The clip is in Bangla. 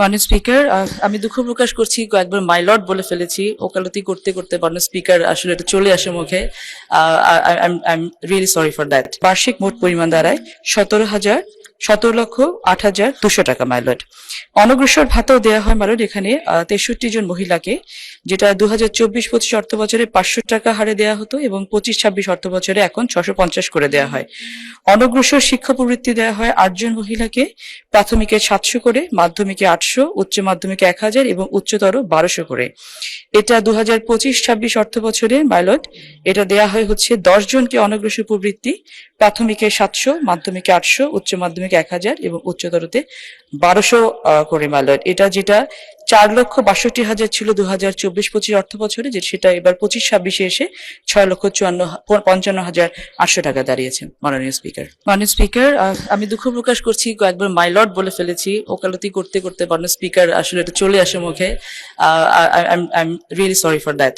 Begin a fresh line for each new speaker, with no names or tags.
মাননীয় স্পিকার, আমি দুঃখ প্রকাশ করছি, কয়েকবার মাই লর্ড বলে ফেলেছি। ওকালতি করতে করতে মাননীয় স্পিকার আসলে এটা চলে আসে মুখে। I am really sorry for that. বার্ষিক মোট পরিমাণ দাঁড়ায় 17,08,200 টাকা মাইলট। অনগ্রসর ভাতাও দেওয়া হয় মাইলট এখানে 63 জন মহিলাকে, যেটা 2024-25 অর্থ বছরে 500 টাকা হারে দেওয়া হতো এবং 25-26 অর্থ বছরে এখন 650 করে দেওয়া হয়। অনগ্রসর শিক্ষা প্রবৃত্তি দেওয়া হয় 8 জন মহিলাকে, প্রাথমিকে 700 করে, মাধ্যমিকে 800, উচ্চ মাধ্যমিকে 1000 এবং উচ্চতর 1200 করে। এটা 2025-26 অর্থ বছরে মাইলট এটা দেয়া হয় হচ্ছে 10 জনকে অনগ্রসর প্রবৃত্তি, প্রাথমিকে 700, মাধ্যমিকে 800, উচ্চ মাধ্যমিকে 1000 এবং উচ্চতরতে 1200 করে মাইলট। এটা যেটা 4,62,000 ছিল 2024-25 অর্থ বছরে, যে সেটা এবার 25-26 এসে 6,55,800 টাকা দাঁড়িয়েছে। মাননীয় স্পিকার, আমি দুঃখ প্রকাশ করছি, কয়েকবার মাই লর্ড বলে ফেলেছি। ওকালতি করতে করতে মাননীয় স্পিকার আসলে এটা চলে আসে মুখে। I am really sorry for that.